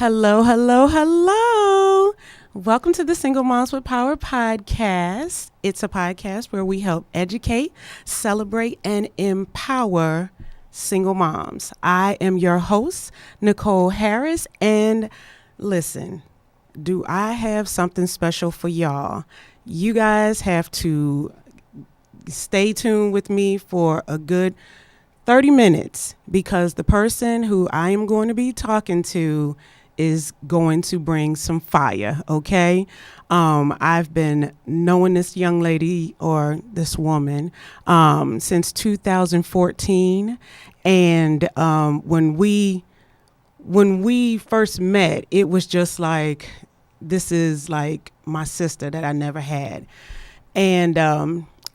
Hello, hello, hello. Welcome to the Single Moms with Power podcast. It's a podcast where we help educate, celebrate, and empower single moms. I am your host, Nicole Harris, and listen, do I have something special for y'all? You guys have to stay tuned with me for a good 30 minutes because the person who I am going to be talking to is going to bring some fire, okay? I've been knowing this young lady or this woman since 2014, and when we first met, it was just like, this is like my sister that I never had, and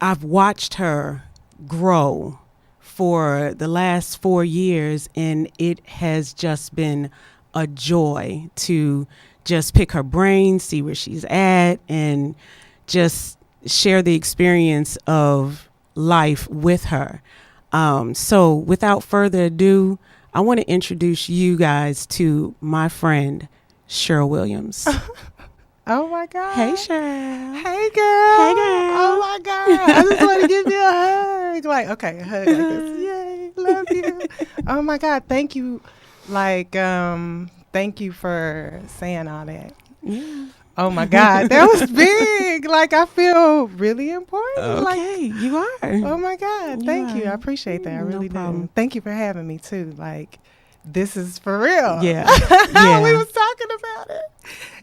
I've watched her grow for the last 4 years, and it has just been a joy to just pick her brain, see where she's at, and just share the experience of life with her. So without further ado, I want to introduce you guys to my friend, Cheryl Williams. Oh my God. Hey, Cheryl. Hey girl. Hey, girl. Oh my God. I just want to give you a hug. Like, okay, a hug like this. Yay, love you. Oh my God. Thank you. Like, thank you for saying all that. Yeah. Oh my God. That was big. Like, I feel really important. Okay, Like, you are. oh my God. Thank you. are. I appreciate that. I No really problem. do. Thank you for having me too. Like, this is for real. Yeah. Yeah. We was talking about it.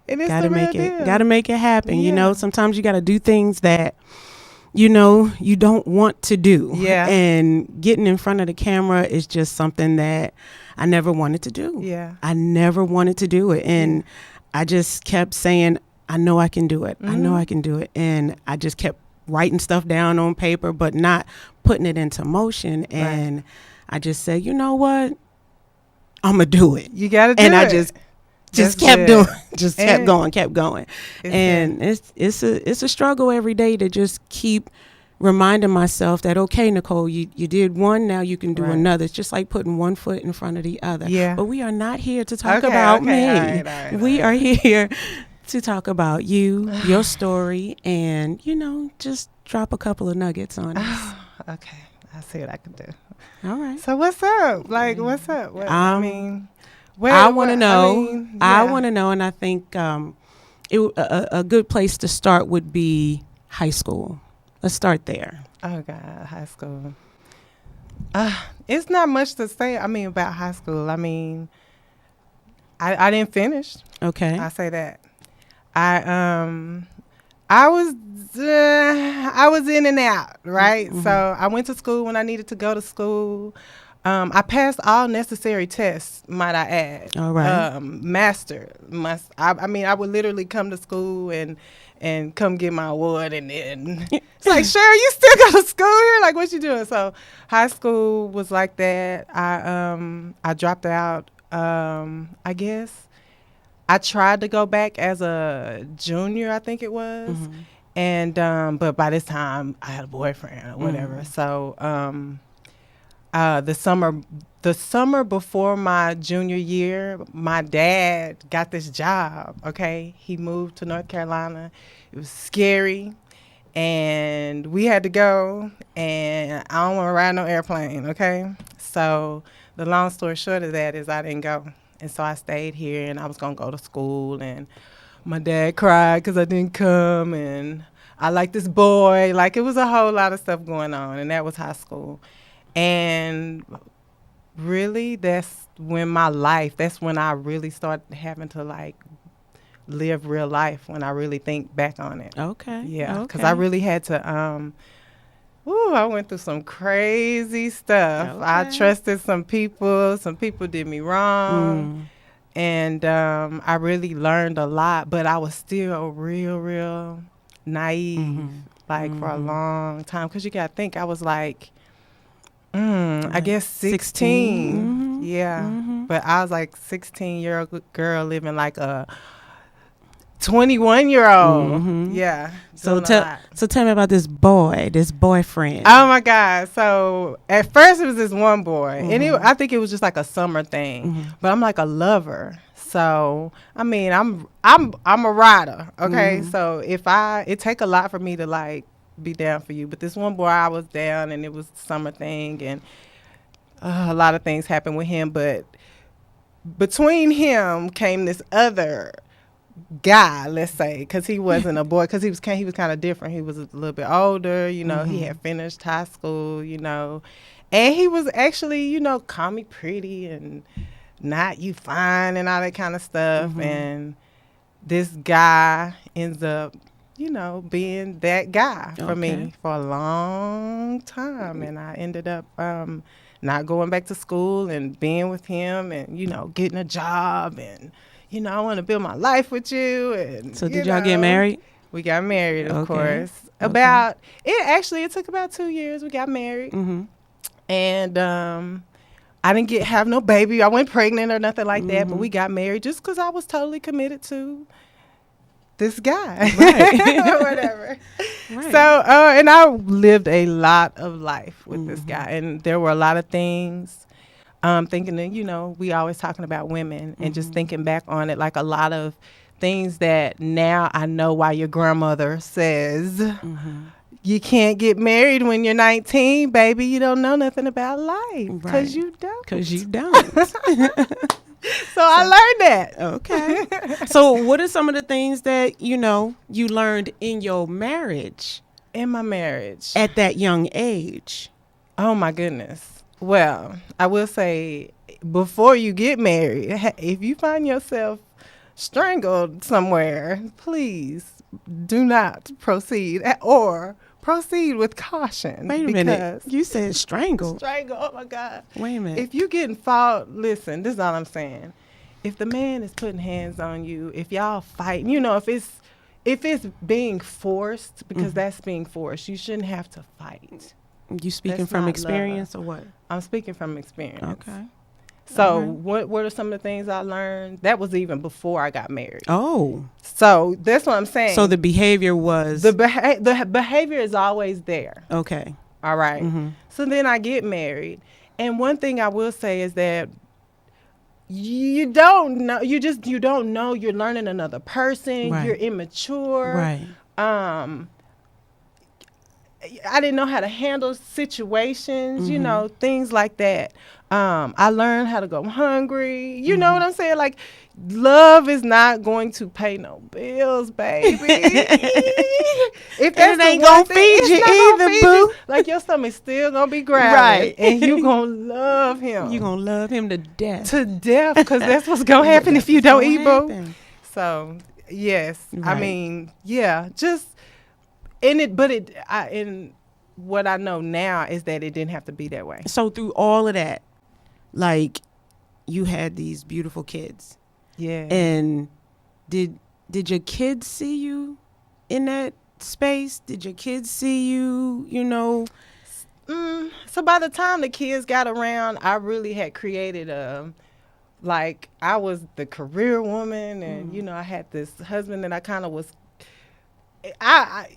And it's Gotta the real make it. deal. Gotta make it happen. You Yeah. know, sometimes you gotta do things that you don't want to do. Yeah. And getting in front of the camera is just something that I never wanted to do. Yeah. I never wanted to do it, and I just kept saying, I know I can do it. I know I can do it, and I just kept writing stuff down on paper, but not putting it into motion. And I just said, you know what? I'm gonna do it. You gotta do And it. I just That's kept good. doing, just And kept going. It's And it's a struggle every day to just keep reminding myself that, okay, Nicole, you did one, now you can do Right. another. It's just like putting one foot in front of the other. Yeah. But we are not here to talk Okay, about okay, me. all right, We all are here to talk about you, your story, and, just drop a couple of nuggets on us. Okay, I see what I can do. All right. So what's up? Like, what's up? What, I mean, I want to know. I yeah. want to know, and I think a good place to start would be high school. Let's start there. Oh God, high school. It's not much to say. I mean, about high school. I mean, I didn't finish. Okay. I say that. I was in and out, right? Mhm. So I went to school when I needed to go to school. I passed all necessary tests, might I add. All right. I mean, I would literally come to school and come get my award, and then it's like, Cheryl, you still go to school here? Like, what you doing? So high school was like that. I dropped out. I guess I tried to go back as a junior, I think it was. Mhm. And but by this time I had a boyfriend or whatever. So the summer before my junior year, my dad got this job. Okay, he moved to North Carolina. It was scary, and we had to go. And I don't want to ride no airplane. Okay, so the long story short of that is I didn't go, and so I stayed here, and I was gonna go to school, and my dad cried because I didn't come, and I liked this boy. Like, it was a whole lot of stuff going on, and that was high school. And really, that's when I really started having to, like, live real life, when I really think back on it. Okay. Yeah, because Okay. I really had to, I went through some crazy stuff. I Okay. trusted some people did me wrong. And I really learned a lot, but I was still real naive, like, for a long time. Because you got to think, I was like, I guess 16. Yeah. But I was like 16-year-old girl living like a 21-year-old. Yeah. So doing a lot. tell me about this boyfriend. Oh my God. So at first it was this one boy, and I think it was just like a summer thing, but I'm like a lover. So I mean, I'm a rider. Okay, so it take a lot for me to like be down for you. But this one boy, I was down, and it was the summer thing, and a lot of things happened with him. But between him came this other guy, let's say, because he wasn't a boy, because he was kind of different. He was a little bit older, you know. He had finished high school, you know, and he was actually, you know, call me pretty and not you fine and all that kind of stuff. And this guy ends up, you know, being that guy for me for a long time, and I ended up not going back to school and being with him, and you know, getting a job, and you know, I want to build my life with you. And so did y'all get married? We got married, of course. It took about 2 years. We got married, and I didn't have no baby. I wasn't pregnant or nothing like that, but we got married just because I was totally committed to this guy, right? Or whatever. Right. So, and I lived a lot of life with this guy, and there were a lot of things. Thinking that, you know, we always talking about women, and just thinking back on it, like a lot of things that now I know why your grandmother says you can't get married when you're 19, baby. You don't know nothing about life because you don't. Because you don't. So I learned that. Okay. So what are some of the things that, you know, you learned in your marriage? In my marriage. At that young age? Oh, my goodness. Well, I will say, before you get married, if you find yourself strangled somewhere, please do not proceed, or proceed with caution. Wait a minute. You said strangle. Strangle. Oh, my God. Wait a minute. If you getting fought, listen, this is all I'm saying. If the man is putting hands on you, if y'all fighting, you know, if it's being forced, because that's being forced, you shouldn't have to fight. You speaking from experience or what? I'm speaking from experience. Okay. So what are some of the things I learned? That was even before I got married. Oh. So that's what I'm saying. So the behavior was... The behavior is always there. Okay. All right. So then I get married. And one thing I will say is that you don't know. You don't know. You're learning another person. Right. You're immature. Right. I didn't know how to handle situations, you know, things like that. I learned how to go hungry. You know what I'm saying? Like, love is not going to pay no bills, baby. If that ain't going to feed you either, boo. Like, your stomach's still going to be growling. Right. And you going to love him. You going to love him to death. To death, because that's what's going to happen if you don't eat, boo. So, yes. Right. I mean, yeah, just... And what I know now is that it didn't have to be that way. So through all of that, like, you had these beautiful kids. Yeah. And did your kids see you in that space? Did your kids see you, you know? So by the time the kids got around, I really had created I was the career woman, and, you know, I had this husband that I kind of was...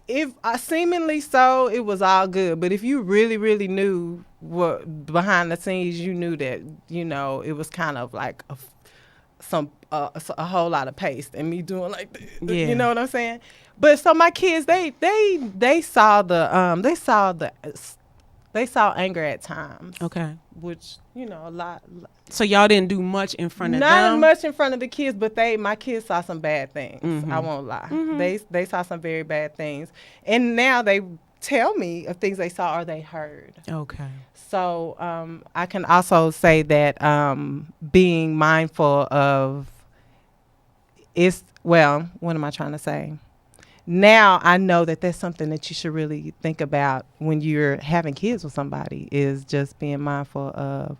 if seemingly so, it was all good. But if you really, really knew what behind the scenes, you knew that, you know, it was kind of like a whole lot of paste and me doing like this. Yeah. You know what I'm saying? But so my kids, they saw they saw anger at times. Okay. Which, you know, a lot. So y'all didn't do much in front of them? Not much in front of the kids, but my kids saw some bad things. I won't lie. They saw some very bad things. And now they tell me of things they saw or they heard. Okay. So I can also say that being mindful of what am I trying to say? Now I know that that's something that you should really think about when you're having kids with somebody, is just being mindful of,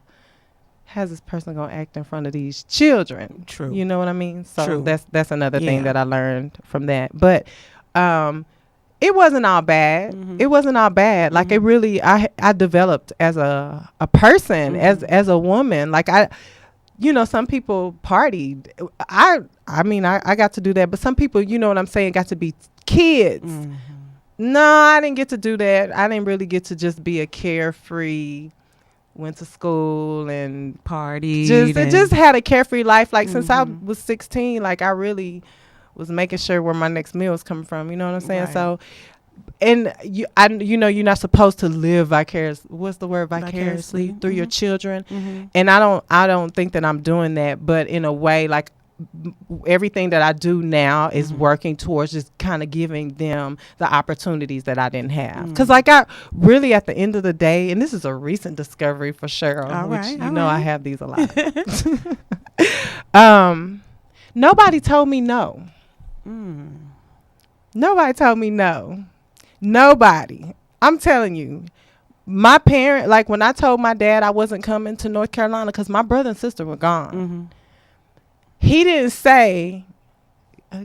how's this person going to act in front of these children? True. You know what I mean? So True. That's another thing that I learned from that. But it wasn't all bad. It wasn't all bad. Like, it really, I developed as a person, as a woman. Like, you know, some people partied. I mean, I got to do that. But some people, you know what I'm saying, got to be kids. No, I didn't get to do that. I didn't really get to just be a carefree went to school and Party. just had a carefree life. Like since I was 16, like I really was making sure where my next meal was coming from. You know what I'm saying? Right. So, and you know, you're not supposed to live what's the word? Vicariously through your children. And I don't think that I'm doing that, but in a way, like everything that I do now is working towards just kind of giving them the opportunities that I didn't have. Because like I really, at the end of the day, and this is a recent discovery for Cheryl, I have these a lot. Nobody told me no. Nobody told me no. Nobody. I'm telling you. My parent, like when I told my dad I wasn't coming to North Carolina because my brother and sister were gone. He didn't say,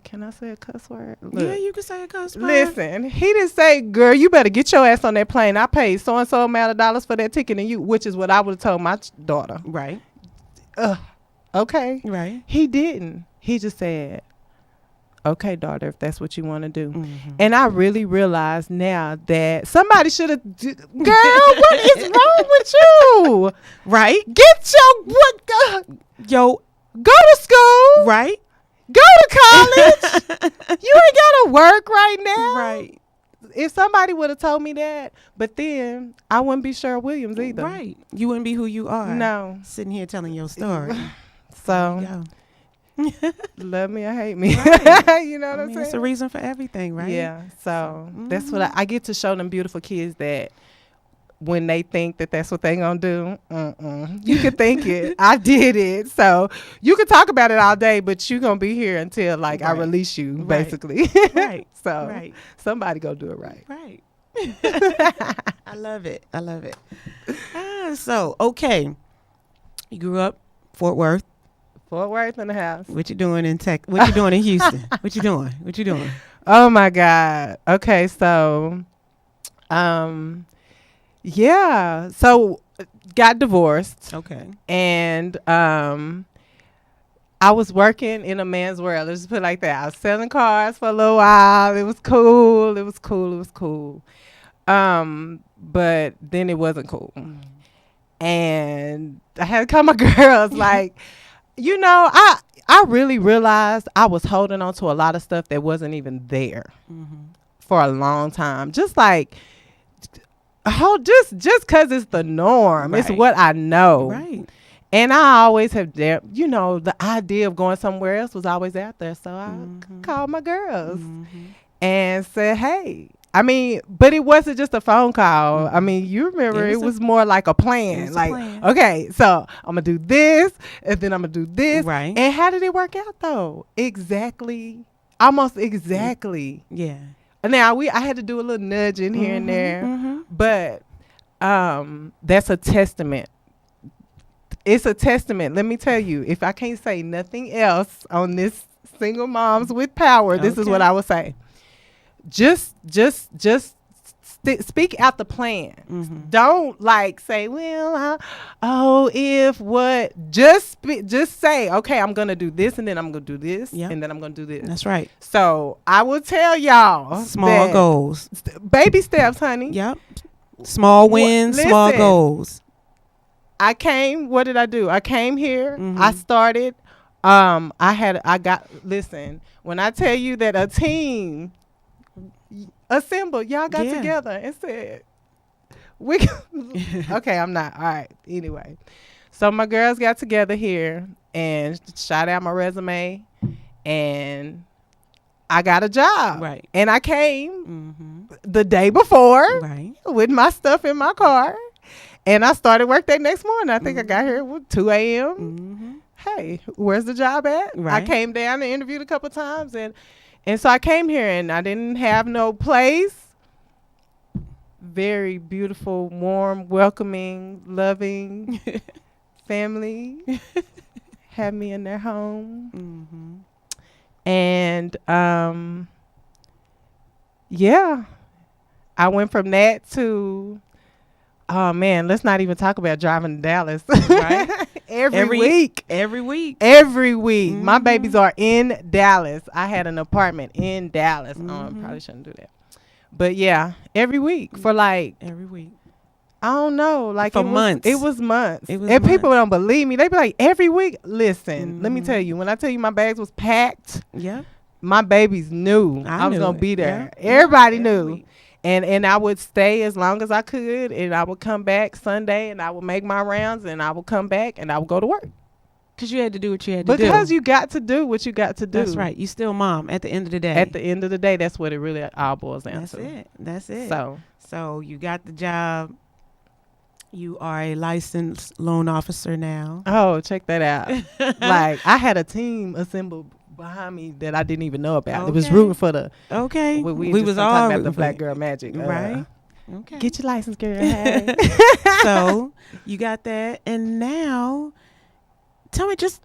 can I say a cuss word? Look, yeah, you can say a cuss word. Listen, he didn't say, girl, you better get your ass on that plane. I paid so-and-so amount of dollars for that ticket, and which is what I would have told my daughter. Right. Okay. Right. He didn't. He just said, okay, daughter, if that's what you want to do. And I really realize now that somebody should have, girl, what is wrong with you? Right. Get your, go to school. Right. Go to college. You ain't got to work right now. Right. If somebody would have told me that, but then I wouldn't be Cheryl Williams either. Right. You wouldn't be who you are. No. Sitting here telling your story. So, love me or hate me. Right. You know what I'm saying? It's a reason for everything, right? Yeah. So that's what I get to show them beautiful kids that when they think that that's what they gonna do, you can think it. I did it. So you can talk about it all day, but you gonna be here until like I release you, basically. Right. So somebody go do it right. Right. I love it. I love it. So, okay. You grew up Fort Worth. Fort Worth in the house. What you doing in Tech? What you doing in Houston? What you doing? What you doing? Oh my God. Okay, so yeah. So got divorced. Okay. And I was working in a man's world. Let's just put it like that. I was selling cars for a little while. It was cool. It was cool. It was cool. But then it wasn't cool. And I had to call my girls like, you know, I really realized I was holding on to a lot of stuff that wasn't even there for a long time. Just like, just because it's the norm. It's what I know. Right. And I always have, you know, the idea of going somewhere else was always out there. So I called my girls and said, hey. I mean, but it wasn't just a phone call. I mean, you remember it was more like a plan. Like, okay, so I'm going to do this, and then I'm going to do this. Right. And how did it work out, though? Exactly. Almost exactly. Yeah. Now, I had to do a little nudging here and there. But that's a testament. It's a testament. Let me tell you, if I can't say nothing else on this Single Moms with Power, this is what I would say. Just speak out the plan. Don't like say, well, if what. Just say, okay, I'm gonna do this, and then I'm gonna do this, and then I'm gonna do this. That's right. So I will tell y'all small goals, baby steps, honey. Yep. Small wins, small goals. I came. What did I do? I came here. I started. Listen. When I tell you that a team assembled, y'all got together and said, okay, I'm not. All right. Anyway. So my girls got together here and shot out my resume, and I got a job. Right. And I came the day before with my stuff in my car, and I started work that next morning. I think I got here at 2 a.m. Hey, where's the job at? Right. I came down and interviewed a couple times, and so I came here, and I didn't have no place. Very beautiful, warm, welcoming, loving family had me in their home. And I went from that to, oh man, let's not even talk about driving to Dallas. Right? Every week. My babies are in Dallas. I had an apartment in Dallas. I probably shouldn't do that. But yeah, every week for like every week. I don't know. Like For months. It was months. It was and months. people don't believe me. They be like, every week. Listen, let me tell you. When I tell you my bags was packed, Yeah. my babies knew I was knew gonna it. be there. Yeah. Everybody Every knew. week. And I would stay as long as I could, and I would come back Sunday, and I would make my rounds, and I would come back, and I would go to work. Because you had to do what you had to do. Because you got to do what you got to do. That's right. You still mom at the end of the day. At the end of the day, that's what it really all boils down That's to. it. That's it. So you got the job. You are a licensed loan officer now. oh, check that out. Like I had a team assembled behind me that I didn't even know about. It was Okay. rooting for the. Okay. We was just all talking about rooting the for Black it. Girl Magic. Right. Okay. Get your license, girl. Hey. So you got that, and now tell me, just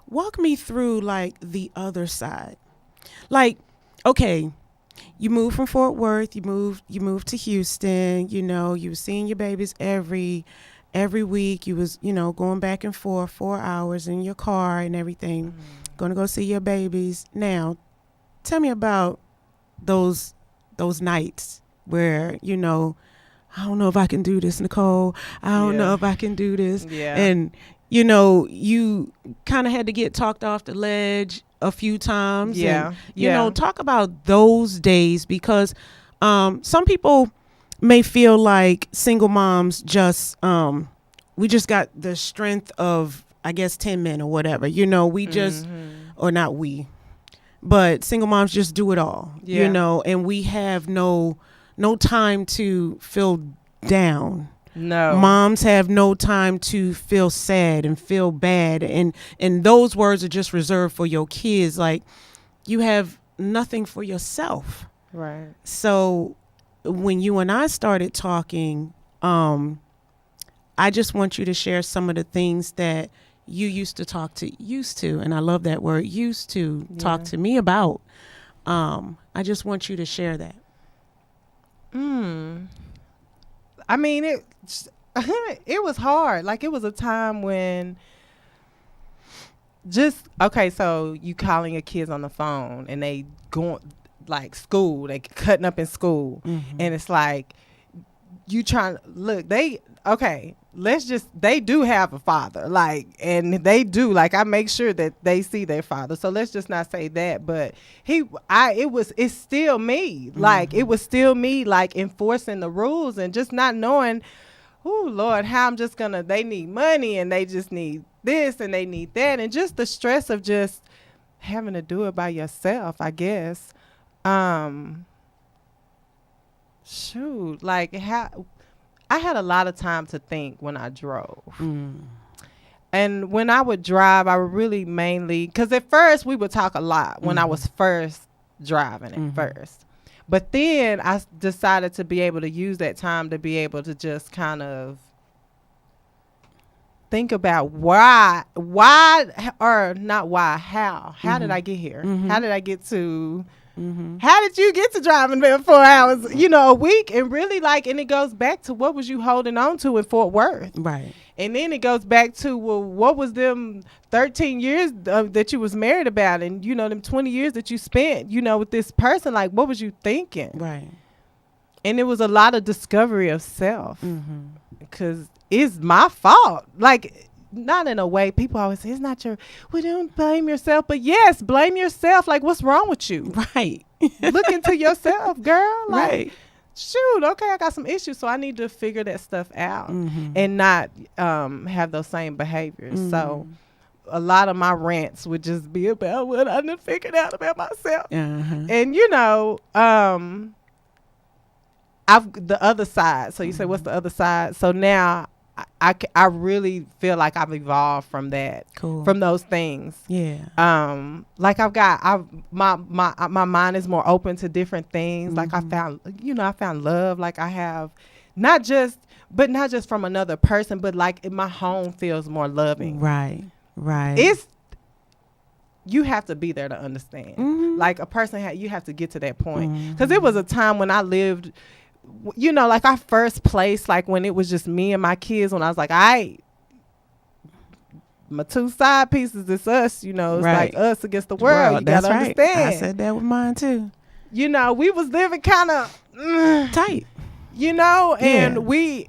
walk me through like the other side. Like, okay, you moved from Fort Worth, you moved to Houston. You know, you were seeing your babies every week. You was, you know, going back and forth 4 hours in your car and everything, going to go see your babies. Now, tell me about those nights where, you know, I don't know if I can do this, Nicole. I don't know if I can do this. Yeah. And, you know, you kind of had to get talked off the ledge a few times. Yeah. And, you know, talk about those days, because some people may feel like single moms just, we just got the strength of, I guess, 10 men or whatever. You know, we just, or not we, but single moms just do it all, you know, and we have no time to feel down. No. Moms have no time to feel sad and feel bad. And those words are just reserved for your kids. Like, you have nothing for yourself. Right. So when you and I started talking, I just want you to share some of the things that you used to, and I love that word, used to talk to me about. I just want you to share that. I mean, it was hard. Like, it was a time when so you calling your kids on the phone and they going like school, they cutting up in school, and it's like you trying to look. They do have a father, like, and they do, like, I make sure that they see their father. So let's just not say that, but it's still me. Like, it was still me, like, enforcing the rules and just not knowing, oh Lord, how I'm just gonna, they need money and they just need this and they need that. And just the stress of just having to do it by yourself, I guess. Shoot, like, how I had a lot of time to think when I drove. And when I would drive, I would really mainly, because at first we would talk a lot when I was first driving at first. But then I decided to be able to use that time to be able to just kind of think about why or not why, how did I get here? How did I get to... How did you get to driving there 4 hours, you know, a week? And really, like, and it goes back to what was you holding on to in Fort Worth? Right. And then it goes back to, well, what was them 13 years that you was married about, and, you know, them 20 years that you spent, you know, with this person? Like, what was you thinking? Right. And it was a lot of discovery of self, because it's my fault. Like, not in a way, people always say, it's not your, well, don't blame yourself. But yes, blame yourself. Like, what's wrong with you? Right. Look into yourself, girl. Like, Right. shoot, okay, I got some issues, so I need to figure that stuff out and not have those same behaviors. So a lot of my rants would just be about what I done figured out about myself. And, you know, the other side. So you say, what's the other side? So now I really feel like I've evolved from that, from those things. Yeah. Like my mind is more open to different things. Like I found love. Like I have not just from another person, but like my home feels more loving. Right. Right. You have to be there to understand. Like a person you have to get to that point. Because it was a time when I lived, you know, like our first place, like when it was just me and my kids, when I was like, my two side pieces, it's us, you know, it's like us against the world. You that's gotta right. understand. I said that with mine too. You know, we was living kind of tight. you know, and Yeah. we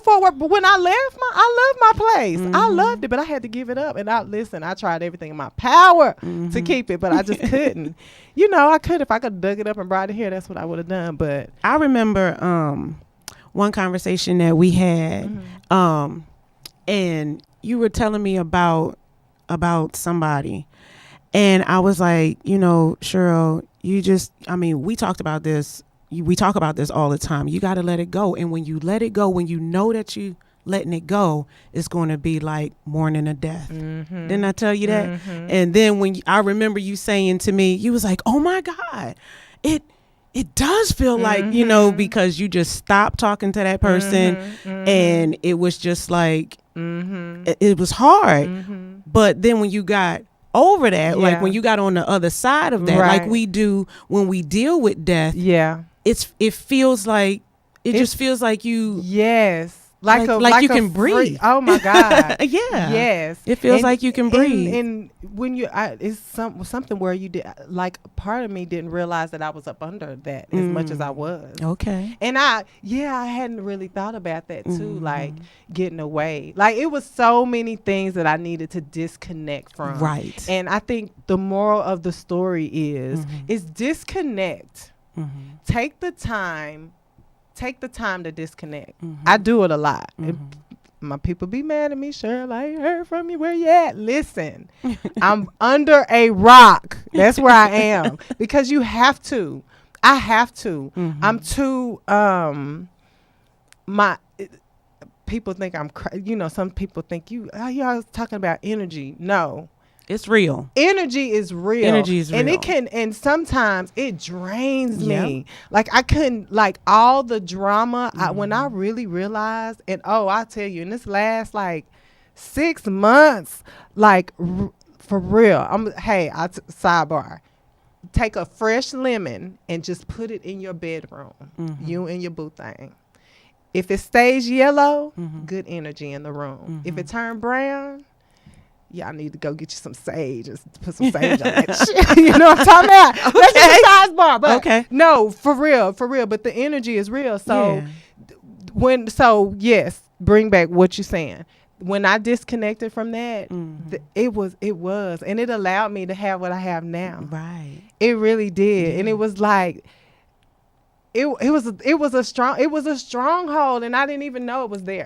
forward. But when I left I loved my place. I loved it, but I had to give it up. And I tried everything in my power to keep it, but I just couldn't. You know, I could if I could dug it up and brought it here. That's what I would have done. But I remember one conversation that we had, and you were telling me about somebody, and I was like, you know, Cheryl, we talked about this. We talk about this all the time. You got to let it go. And when you let it go, when you know that you letting it go, it's going to be like mourning a death. Didn't I tell you that? And then I remember you saying to me, you was like, oh my God, it does feel like, you know, because you just stopped talking to that person and it was just like, it was hard. But then when you got over that, like when you got on the other side of that, like we do when we deal with death, it feels like just feels like you like you can breathe. Oh my God. Yes, it feels like you can breathe. And when it's something where you did, like, part of me didn't realize that I was up under that as much as I was. Okay. And I hadn't really thought about that too, like getting away. Like, it was so many things that I needed to disconnect from. Right. And I think the moral of the story is disconnect. Take the time to disconnect. I do it a lot. My people be mad at me, Cheryl, I ain't heard from you. Where you at? Listen, I'm under a rock. That's where I am. Because you have to. I have to. I'm too, people think I'm, some people think you always talking about energy. No. It's real. Energy is real. And sometimes it drains me. Like, I couldn't, like, all the drama, when I really realized, and I tell you, in this last, like, 6 months, like, for real, sidebar, take a fresh lemon and just put it in your bedroom, you and your boo thing. If it stays yellow, good energy in the room. If it turned brown, y'all need to go get you some sage and put some sage on that shit. You know what I'm talking about? Okay. That's just a sidebar. But no, for real. But the energy is real. So yes, bring back what you're saying. When I disconnected from that, it was, and it allowed me to have what I have now. Right. It really did. And it was like, it was a stronghold, and I didn't even know it was there.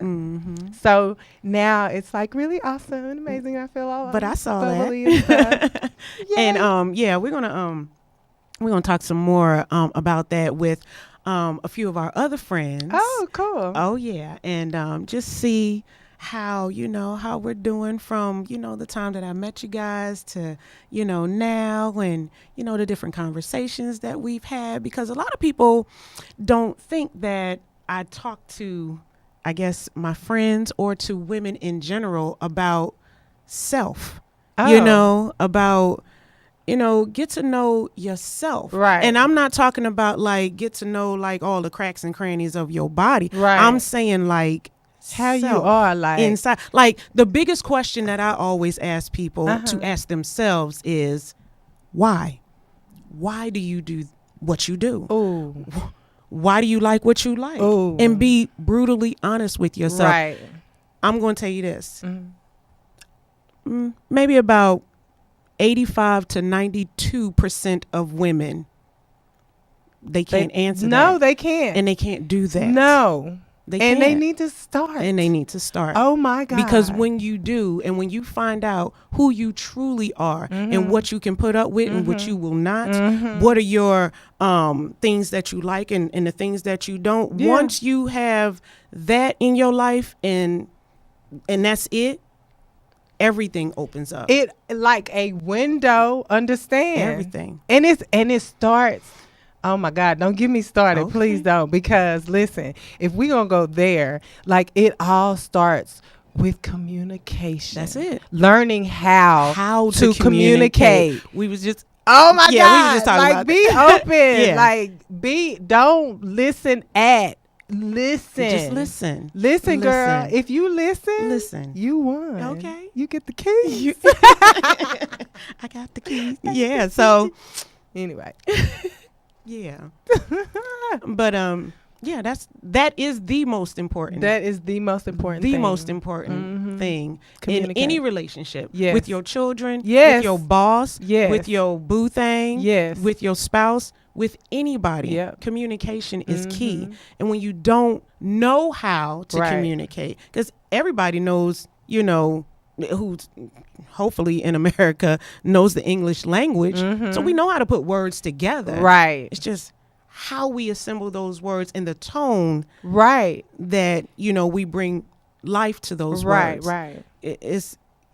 So now it's like really awesome and amazing. I feel all. But I saw that. And we're gonna talk some more about that with a few of our other friends. Oh, cool. Oh yeah, and just see how we're doing from the time that I met you guys to now, and the different conversations that we've had, because a lot of people don't think that I talk to, I guess, my friends or to women in general about self. About get to know yourself. Right. And I'm not talking about like get to know like all the cracks and crannies of your body. Right. I'm saying like how you are, like inside. Like, the biggest question that I always ask people to ask themselves is why? Why do you do what you do? Ooh. Why do you like what you like? Ooh. And be brutally honest with yourself. Right. I'm going to tell you this. Maybe about 85 to 92% of women, they can't answer that. No, they can't. And they can't do that. No. They need to start. Oh my God. Because when you do, and when you find out who you truly are and what you can put up with and what you will not, what are your things that you like and the things that you don't. Once you have that in your life and that's it, everything opens up. It like a window, understand everything. And it starts. Oh my God, don't get me started. Okay. Please don't. Because listen, if we gonna go there, like, it all starts with communication. That's it. Learning how to communicate. We was just, oh my God. We was just talking about be open. Like, don't listen Listen. Just listen. Listen, girl. If you listen, you won. Okay. You get the keys. I got the keys. Yeah. So anyway. Yeah. But Yeah, that is the most important. That is the most important the thing. most important thing in Communicate. any relationship. Yes. With your children, Yes. with your boss, Yes. with your boo thing, Yes. with your spouse, with anybody. Yep. Communication is key. And when you don't know how to Right. communicate, because everybody knows, who's hopefully in America knows the English language, so we know how to put words together. Right. It's just how we assemble those words and the tone Right. that we bring life to those words. Right.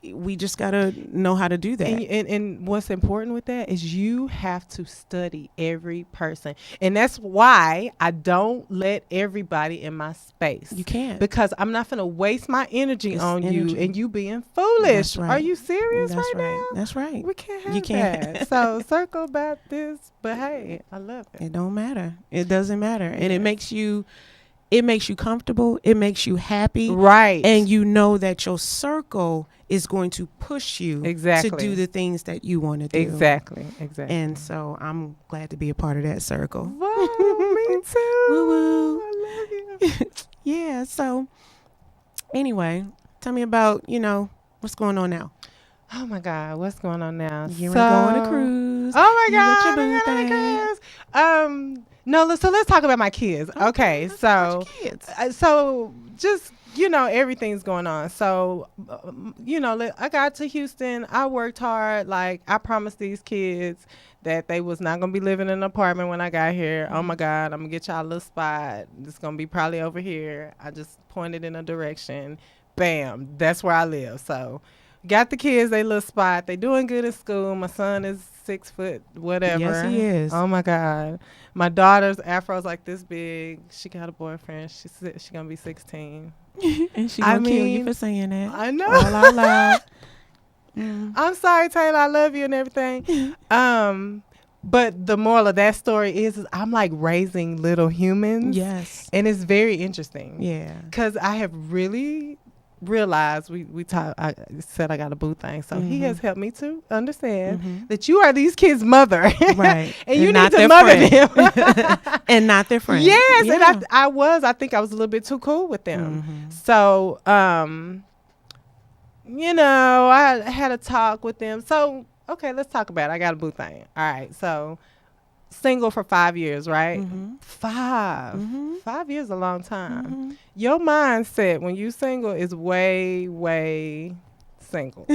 We just gotta know how to do that. And what's important with that is you have to study every person, and that's why I don't let everybody in my space. You can't, because I'm not gonna waste my energy on you and you being foolish. That's right. Are you serious That's right now? That's right. We can't have You can't. that. So circle back this, but hey, I love it. It don't matter. It doesn't matter, and it makes you comfortable. It makes you happy, right? And you know that your circle is going to push you exactly to do the things that you want to do. Exactly. And so I'm glad to be a part of that circle. Wow, me too. Woo woo. I love you. Yeah. So anyway, tell me about what's going on now. Oh my God, what's going on now? You're going on a cruise. Oh my God, You with your boo thing. No, so let's talk about my kids. Okay, let's so talk about your kids. So just everything's going on. So I got to Houston. I worked hard. Like I promised these kids that they was not gonna be living in an apartment when I got here. Oh my God, I'm gonna get y'all a little spot. It's gonna be probably over here. I just pointed in a direction. Bam, that's where I live. So got the kids they little spot. They doing good at school. My son is 6 foot whatever. Yes, he is. Oh my God. My daughter's afro's like this big. She got a boyfriend. She gonna be 16. And she gonna kill you for saying that. I know. All out loud. I'm sorry, Taylor. I love you and everything. But the moral of that story is I'm like raising little humans. Yes. And it's very interesting. Yeah. Because I have really realized I said I got a boo thing, so he has helped me to understand that you are these kids' mother, right? and you need to mother them, and not their friend. Yes, yeah. And I think I was a little bit too cool with them. So, I had a talk with them. So, okay, let's talk about it. I got a boo thing. All right, so. Single for 5 years, right? 5 years is a long time. Your mindset when you single is way, way single.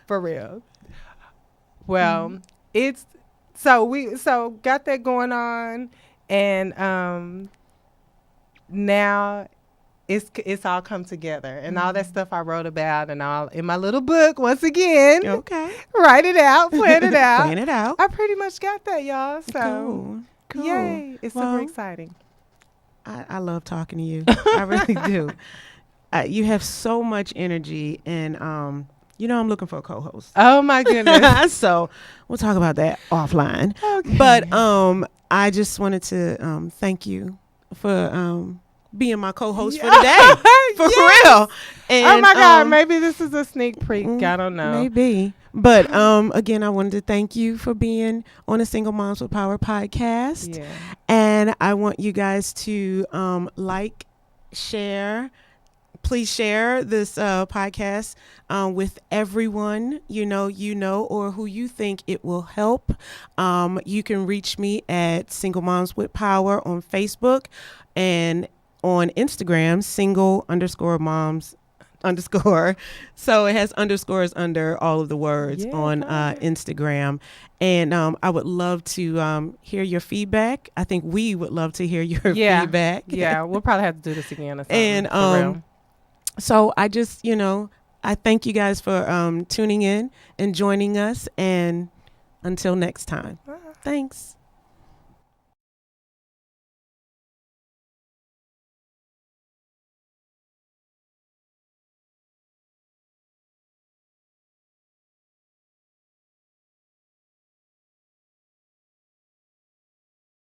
For real. Well, it's so got that going on, and now it's all come together, and all that stuff I wrote about, and all in my little book once again. Okay. Write it out, plan it out. Plan it out. I pretty much got that, y'all. So Cool. Yay. It's super exciting. I love talking to you. I really do. You have so much energy, and I'm looking for a co-host. Oh my goodness. So we'll talk about that offline. Okay. But I just wanted to thank you for being my co-host for today. For real. And, oh my God, maybe this is a sneak peek. I don't know. Maybe. But again, I wanted to thank you for being on the Single Moms with Power podcast. Yeah. And I want you guys to share. Please share this podcast with everyone you know, or who you think it will help. You can reach me at Single Moms with Power on Facebook, and on Instagram, single_moms_. So it has underscores under all of the words on Instagram. And I would love to hear your feedback. I think we would love to hear your feedback. Yeah, we'll probably have to do this again or something. And so I just, I thank you guys for tuning in and joining us. And until next time, thanks.